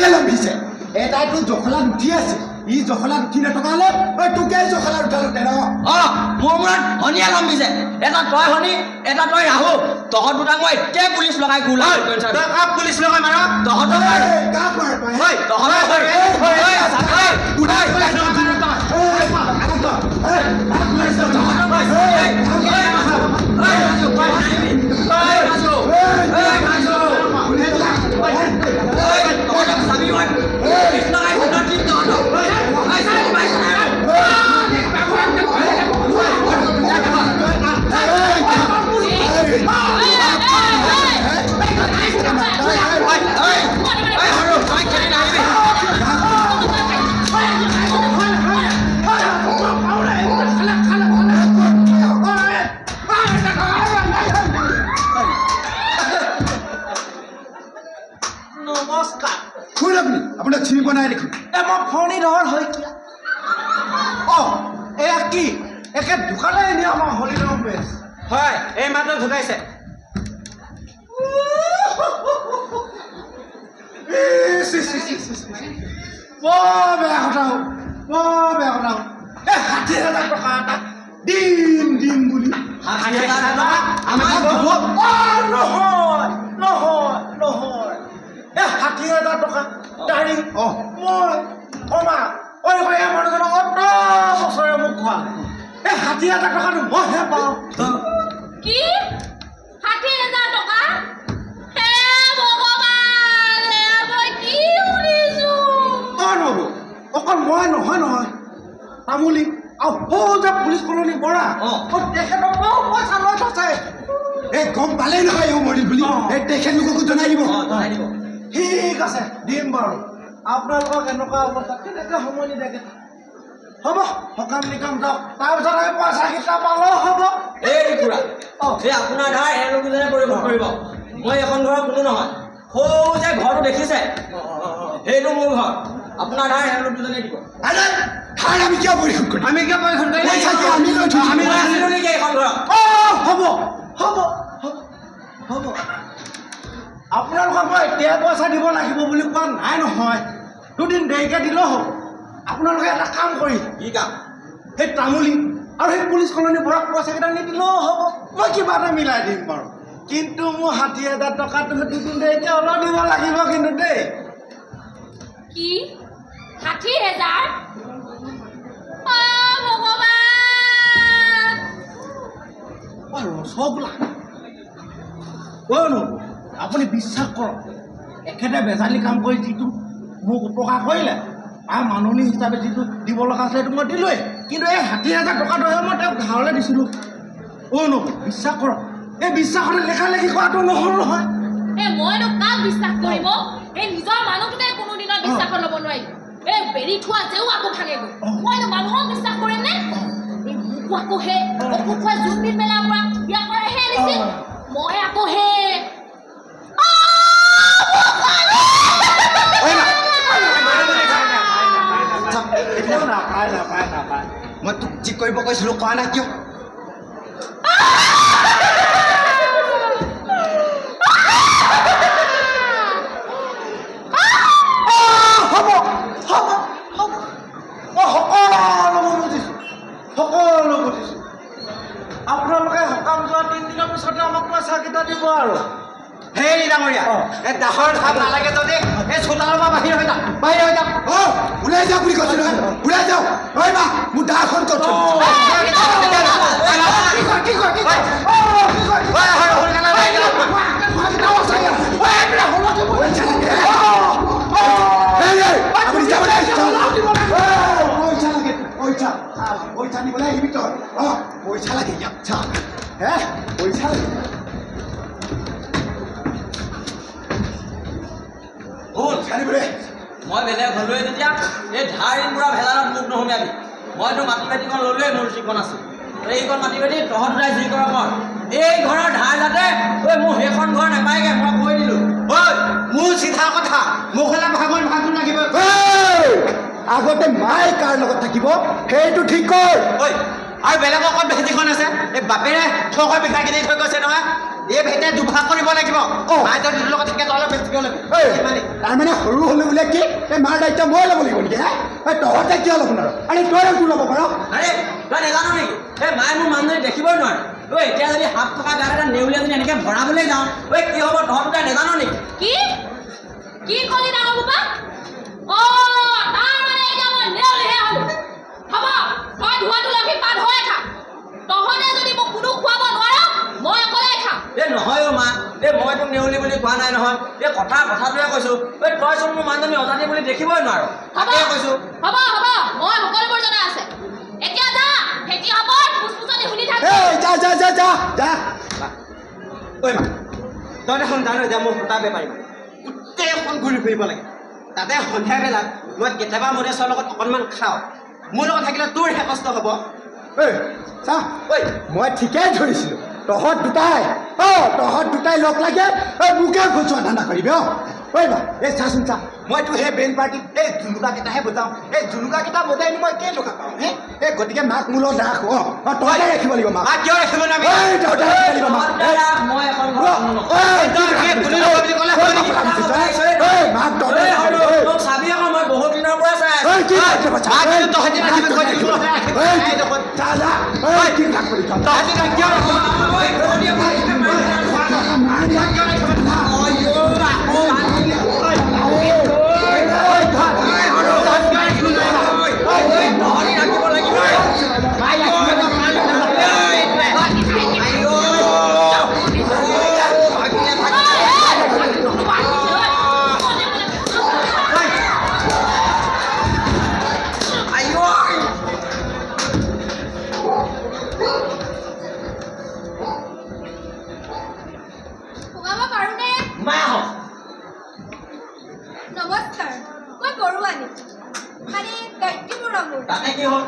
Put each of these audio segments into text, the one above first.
তোকে লম্ভিছে এটাইতো জখলাত উঠি আছে ই জখলাত উঠি নথকা হলে তোকে জখলাত উঠালো তেৰ মোৰ মূৰত শনিয়ে লম্বিছে এটা তই শনি এটা তই ৰাহু তহঁত দুটাক মই এতিয়াই পুলিচ লগাই গোলা পুলিচ লগাই মাৰ তহঁতৰ আপোনাক চিনি পোৱা নাই দেখোন মই ফণি ধৰ হয় কিয় এয়া কি একে দোকানে এনে আমাৰ হলিডৰ বেছ হয় এই মাত্ৰ ঢুকাইছে বৰ বেয়া কথা বৰ বেয়া কথা 60,000 টকা এটা দিম দিম বুলি 60,000 টকা আমাৰ নহয় নহয় নহয় 60,000 টকা দাড়ি মই কমা ঐ মানুহজনক অত বছৰে মোক খোৱা 60,000 টকাটো মইহে পাওঁ কি 60,000 টকা হে ভগৱান মই কি শুনিছো নব অকল মই নহয় তামুলী আৰু যে পুলিচ কলনী বৰা তেখেতক পইচা লৈ থৈছে এই গম পালেই নহয় এওঁ মৰিল বুলি এই তেখেতলোককো জনাই দিব ঠিক আছে দিম বাৰু আপোনালোকক এনেকুৱা অৱস্থা কেনেকৈ সময় নিদিয়াকৈ হ'ব সকাম নিকাম যাওক তাৰপিছত আমি পইচাকেইটা পালেও হ'ব এই খুৰা এই আপোনাৰ ধাৰ এওঁলোকজনে পৰিশোধ কৰিব মই এখন ঘৰৰ কোনো নহয় সৌ যে ঘৰটো দেখিছে সেইটো মোৰ ঘৰ আপোনাৰ ধাৰ এওঁলোক দুজনে দিব ধাৰ আমি কিয় পৰিশোধ কৰিম আমি কিয় পৰিশোধ কৰিম আমি লৈ থৈছোঁ আমি আছিলোঁ নেকি এইখন ঘৰত হ'ব হ'ব হ'ব আপোনালোকক মই এতিয়া পইচা দিব লাগিব বুলি কোৱা নাই নহয় দুদিন দেৰিকৈ দিলেও হ'ব আপোনালোকে এটা কাম কৰি কি কাম সেই তামুলী আৰু সেই পুলিচ কলনী বৰাক পইচাকেইটা নিদিলেও হ'ব মই কিবা এটা মিলাই দিম বাৰু কিন্তু মোৰ 60,000 টকাটো দুদিন দেৰিকৈ অলপ দিব লাগিব কিন্তু দেই কি 60,000 ভগৱান ৰসগোল্লা আপুনি বিশ্বাস কৰক এখেতে বেজালি কাম কৰি যিটো মোক উপকাৰ কৰিলে আৰু মাননি হিচাপে যিটো দিব লগা আছিলে সেইটো মই দিলোঁৱেই কিন্তু এই 60,000 টকাটোহে মই তেওঁক ধাৰলৈ দিছিলোঁ বিশ্বাস কৰক এই বিশ্বাসতে লেখালেখি কৰাটো নহ'ল নহয় মইনো কাক বিশ্বাস কৰিম এই নিজৰ মানুহটোকে কোনোদিনত বিশ্বাসত ল'ব নোৱাৰিম এই বেৰি থোৱা যেও আকৌ ভাঙে গ'ল মইনো মানুহক বিশ্বাস কৰিম নে এই মোকো আকৌ হে অকু খোৱা জোনবিল মেলাৰ পৰা বিয়া কৰাইহে আনিছিল মই আকৌ হে মই তোক যি কৰিব কৈছিলোঁ কোৱা নাই কিয় সকলো বুজিছোঁ আপোনালোকে সকাম যোৱা 3 দিনৰ পিছতে আমাক পইচাকেইটা দিব আৰু হেৰি ডাঙৰীয়া এই দাহৰ ধাপ নালাগে যদি এই চোতালৰ পৰা বাহিৰ হৈ যাওক ওলাই যাওক বুলি কৈছোঁ নহয় ওলাই যাওক ঐ মা মোৰ দাখন কৈছোঁ আপুনি যাব পইচা নিবলৈ আহিবি তই পইচা লাগে ইয়াত চা পইচা লাগে জানিবলৈ মই বেলেগ হ'লোৱে যেতিয়া এই ধাৰ পুৰা ভেলালত মোক নহমিয়াবি মইতো মাটি বাতিখন ল'লোৱে মোৰ যিখন আছে এইখন মাটি বাতি তহঁত দুটাই যি কৰ কৰ এই ঘৰৰ ধাৰ যাতে মোৰ সেইখন ঘৰ নাপায়গৈ মই কৈ দিলোঁ মোৰ চিধা কথা মোক হ'লে ভাগৰ লাগিব আগতে মায়ে কাৰ লগত থাকিব সেইটো ঠিক কৰ আৰু বেলেগৰ অকল ভেটিখন আছে এই বাপেৰে 600 বিঘা কিনি থৈ গৈছে নহয় এই ভেটে দুভাগ কৰিব লাগিব মাইতৰ যিটোৰ লগত থাকে অলপ বেছিকৈ ল'বি তাৰমানে সৰু হ'লে বোলে কি এই মাৰ দায়িত্ব মই ল'ব লাগিব নেকি এই তহঁতে কিয় ল'ব নোৱাৰো আৰে তই তোৰ ল'ব পাৰ আৰে তই নেজানো নেকি এই মায়ে মোৰ মানুহজনী দেখিবই নোৱাৰে ঐ এতিয়া যদি হাত থকা গাত এটা নেউলীয়া যদি এনেকৈ ভৰাবলৈ যাওঁ ঐ কি হ'ব তহঁত দুটাই নেজানো নেকি কি ক'লি ডাঙৰ বাবা তাৰ মানে এতিয়া মই নেউলীহে হ'লো হ'ব তই ধোৱাটো লাগি পাত হৈ খা তহঁতে যদি মোক কোনো খুৱাব নোৱাৰ মই অকলে খাম এই নহয় মা এই মই তোক নেউলী বুলি কোৱা নাই নহয় এই কথাটোৱে কৈছোঁ এই তইচোন মোৰ মানুহজনী অজাতি বুলি দেখিবই নোৱাৰো তাকে কৈছোঁ হ'ব মই সকলোবোৰ জনা আছে এতিয়া যা খেতি হ'ব ফুচফুচনি শুনি থাক যা ঐ মা তই দেখোন জানো যে মোৰ সূতা বেপাৰী গোটেইখন ঘূৰি ফুৰিব লাগে তাতে সন্ধিয়া বেলাত মই কেতিয়াবা মদেশৰ লগত অকণমান খাওঁ মোৰ লগত থাকিলে তোৰহে কষ্ট হ'ব ঐ চা ঐ মই ঠিকেই ধৰিছিলোঁ তহঁত দুটাই লগ লাগে মোকে খোজোৱা ধান্দা কৰিবি ঐ বা এই চাচোন চা মইতো সেই বেণ্ড পাৰ্টিত এই জুনুকাকেইটাহে বজাওঁ এই জুনুকাকেইটা বজাই নি মই কেই টকা পাওঁ এই গতিকে মাক মোৰ লগত ৰাখ তহঁতে ৰাখিব লাগিব মাক কিয় ৰাখিব নোৱাৰি তহঁতে ৰাখিব লাগিব মাক মই এখন মাক তোক চাবি আকৌ মই বহুত দিনৰ পৰা চাই নমস্কাৰ মই বৰুৱানী মানে গায়ত্ৰীপুৰ ৰঙৰ তাতে কি হ'ল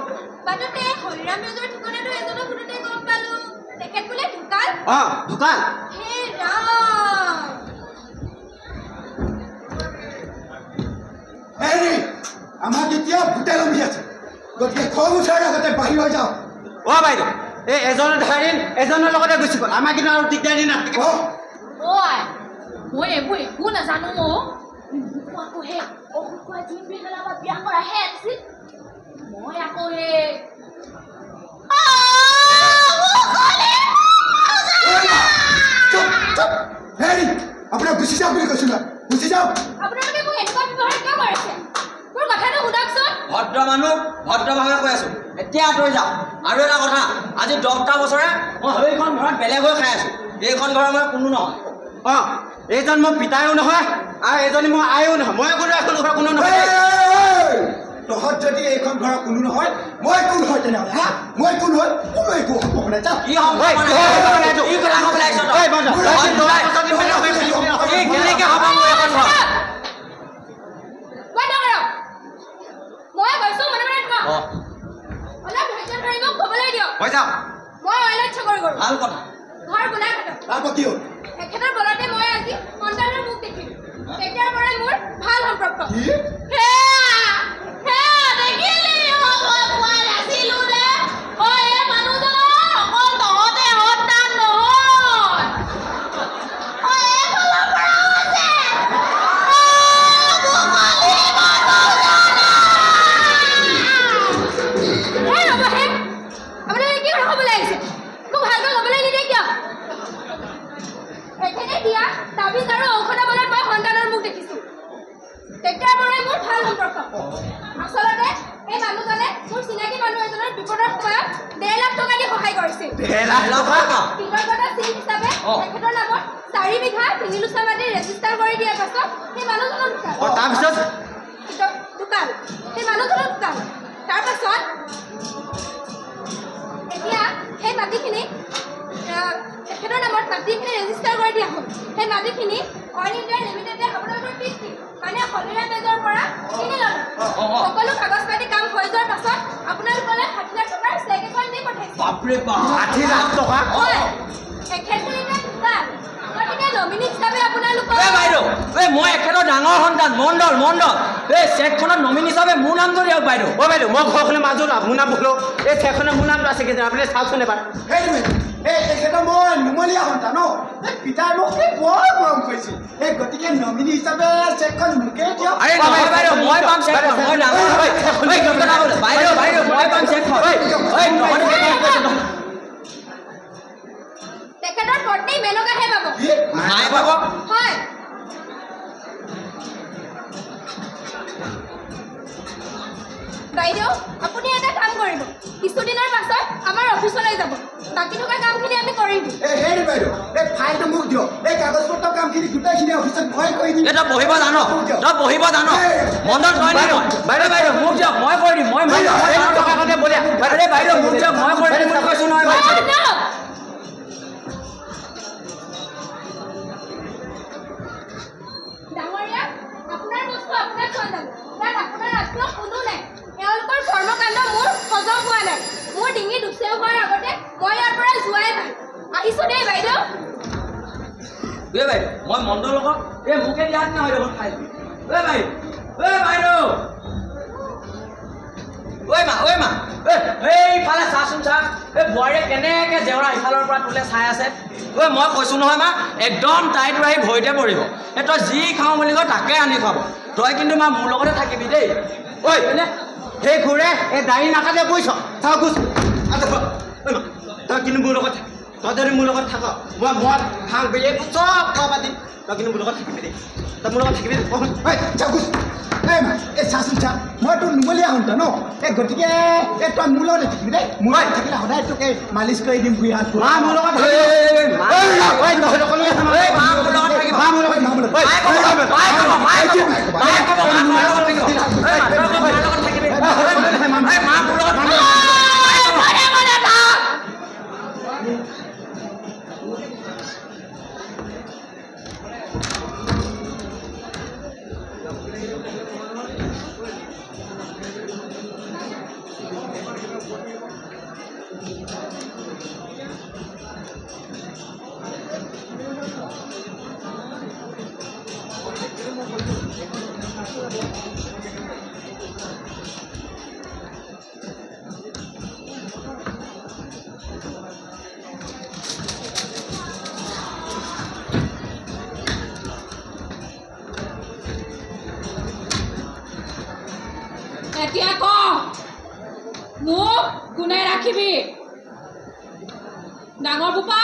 বাটতে হৰিৰাম ৰাজৰ ঠিকনাটো এজনক সুধোতে গম পালোঁ তেখেত বোলে ঢুকাল ঢুকাল হে ৰাম হেৰি আমাক এতিয়া ভূতে লম্বি আছে গতিকে খং উঠাৰ আগতে বাহিৰ হৈ যাওঁ বাইদেউ এই এজনৰ ধাৰিন এজনৰ লগতে গুচি গ'ল আমাৰ কিন্তু আৰু দিগদাৰী নাথাকিব মই এইবোৰ একো নাজানো আকৌ হে ঔষধ খোৱা জিম পেলাই আমাৰ বিয়া কৰাহে আছিল মই আকৌ হেৰি আপোনাক গুচি যাওক বুলি কৈছোঁ গুচি যাওক আপোনালোকে মোক এনেকুৱা ব্যৱহাৰ কিয় কৰিছে মোৰ কথাটো শুনকচোন ভদ্ৰ মানুহ ভদ্ৰভাৱে কৈ আছোঁ এতিয়া আঁতৰি যাওঁ আৰু এটা কথা আজি 10টা বছৰে মই সেইখন ঘৰত বেলেগ হৈ খাই আছোঁ এইখন ঘৰৰ মই কোনো নহয় এইজন মোৰ পিতায়ো নহয় আৰু এজনী মোৰ আয়ো নহয় মই কোনো এখন ঘৰৰ কোনো নহয় তহঁত যদি এইখন ঘৰৰ কোনো নহয় মই কোন হয় তেনেহ'লে মই কোন হয় কোনো একো সম্ভৱ নাই কি হ'ব কেনেকৈ হ'ব মোৰ এখন ঘৰ মই গৈছোঁ মনে মনে থাকক অলপ ধৈৰ্য ধৰি মোক ক'বলৈ দিয়ক হৈ যাওক মই অইলত চাকৰি কৰোঁ ভাল কথা ঘৰ গোলাঘাটত তাৰপৰা কি হ'ল এখেতৰ বলতে মই আজি সন্তানৰ মুখ দেখিলোঁ তেতিয়াৰ পৰাই মোৰ ভাল সম্পৰ্ক কি দেখিলি মই কোৱা নাছিলোঁ যে এই মানুহজনৰ অকল তহঁতে সন্তান নহয় এইফালৰ পৰাও আছে আপোনালোকে কি কথা ক'বলৈ আহিছে মোক ভালকৈ ক'বলৈ নিদিয়ে কিয় এখেতে দিয়া তাবিজ আৰু ঔষধৰ বলত মই সন্তানৰ মুখ দেখিছোঁ তেতিয়াৰ পৰাই মোৰ ভাল সম্পৰ্ক আচলতে এই মানুহজনে মোৰ চিনাকি মানুহ এজনৰ বিপদৰ সময়ত 1.5 লাখ টকা দি সহায় কৰিছিল কৃতজ্ঞতা চিন হিচাপে তেখেতৰ নামত 4 বিঘা 3 লোচা মাটি ৰেজিষ্টাৰ কৰি দিয়াৰ পাছত সেই মানুহজনৰ তাৰপিছত ঢুকাল সেই মানুহজনৰ ঢুকাল তাৰপাছত এতিয়া সেই মাটিখিনি তেখেতৰ নামত মাটিখিনি ৰেজিষ্টাৰ কৰি দিয়া হ'ল সেই মাটিখিনি অইল ইণ্ডিয়া লিমিটেডে আপোনালোকৰ পিতৃ মানে হৰিৰাম ৰাজৰ পৰা কিনি ল'লে সকলো কাগজ পাতি কাম হৈ যোৱাৰ পাছত আপোনালোকলৈ 60 লাখ টকাৰ চেক এখন দি পঠাইছে বাপৰে বাপ 60 লাখ টকা হয় এখেতটো এতিয়া ঢুকাল গতিকে নমিনী হিচাপে আপোনালোকৰ বাইদেউ মই এখেতৰ ডাঙৰ সন্তান মণ্ডল এই চেকখনত নমিনী হিচাপে মোৰ নামটো দিয়ক বাইদেউ বাইদেউ মই ঘৰখনে মাজত মোৰ নাম ভুলো এই চেকখনে মোৰ নামটো আছে কি আপুনি চাওকচোন এবাৰ এই তেখেতৰ মই নুমলীয়া সন্তান এই পিতাই মোক বৰ মৰম কৰিছিল এই গতিকে নমিনী হিচাপে চেকখন মোকে দিয়ক আৰে নহয় বাইদেউ মই পাম চেকখন মই ডাঙৰ হয় বাইদেউ মই পাম চেকখন তেখেতৰ পত্নী মেনকাহে পাব নাই পাব হয় বাইদেউ আপুনি এটা কাম কৰিব কিছুদিনৰ পাছত আমাৰ অফিচলৈ যাব বাকী থকা কামখিনি আমি কৰি দিম হেৰি বাইদেউ এই ফাইলটো মোক দিয়ক এই কাগজ পত্ৰ কামখিনি গোটেইখিনি অফিচত মই কৰি দিম তই পঢ়িব জানো মণ্ডল তই নাই বাইদেউ মোক দিয়ক মই কৰি দিম মই আৰে বাইদেউ মোক দিয়ক মই কৰি দিম কৈছো নহয় ডাঙৰীয়া আপোনাৰ বস্তু আপোনাক থৈ যাব তাত আপোনাৰ আত্মীয় কোনো নাই এওঁলোকৰ কৰ্মকাণ্ড মোৰ হজম হোৱা নাই মোৰ ডিঙি দুচেও হোৱাৰ আগতে মই ইয়াৰ পৰা যোৱাই ভাল আহিছোঁ দেই বাইদেউ বাইদেউ মই মণ্ডলক এই মোকে দিয়াত নহয় দেখোন খাই বাইদেউ ঐ মা এইফালে চাচোন চা এই বোৱাৰীয়ে কেনেকৈ জেওৰা ইফালৰ পৰা তোলে চাই আছে মই কৈছোঁ নহয় মা একদম তাইতো আহি ভৰিতে পৰিব এই তই যি খাওঁ বুলি কয় তাকে আনি খুৱাব তই কিন্তু মা মোৰ লগতে থাকিবি দেই ঐ সেই ঘূৰে এই দাড়ি নাকাটে বুজিছ চাওঁ গুচ তই কিন্তু মোৰ লগত থাক তই যদি মোৰ লগত থাক মই মদ ভাং বেলি চব খোৱা পাতিম তই কিন্তু মোৰ লগত থাকিবি দেই তই মোৰ লগত থাকিবি চাগুচ এই মা এই চাচোন চা মই তোৰ নুমলীয়া সন্তান এই গতিকে এই তই মোৰ লগতে থাকিবি দেই মোৰ লগত থাকিলে সদায় তোক এই মালিচ কৰি দিম ভুই হাত মা মোৰ লগত এতিয়া ক মোক কোনে ৰাখিবি ডাঙৰ বোপা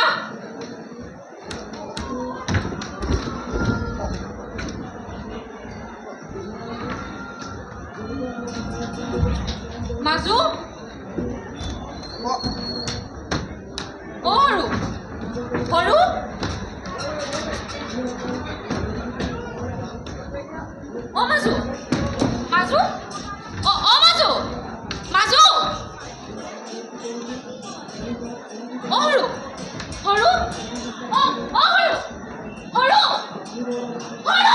মাজু সৰু সৰু মাজু মাজু মাজু মাজু সৰু সৰু সৰু সৰু সৰু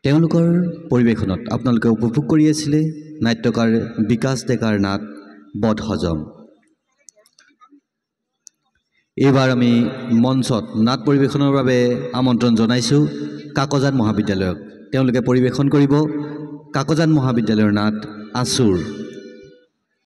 তেওঁলোকৰ পৰিৱেশনত আপোনালোকে উপভোগ কৰি আছিলে নাট্যকাৰ বিকাশ ডেকাৰ নাট বধ হজম। এইবাৰ আমি মঞ্চত নাট পৰিৱেশনৰ বাবে আমন্ত্ৰণ জনাইছোঁ কাকজান মহাবিদ্যালয়ক। তেওঁলোকে পৰিৱেশন কৰিব কাকজান মহাবিদ্যালয়ৰ নাট আচুৰ।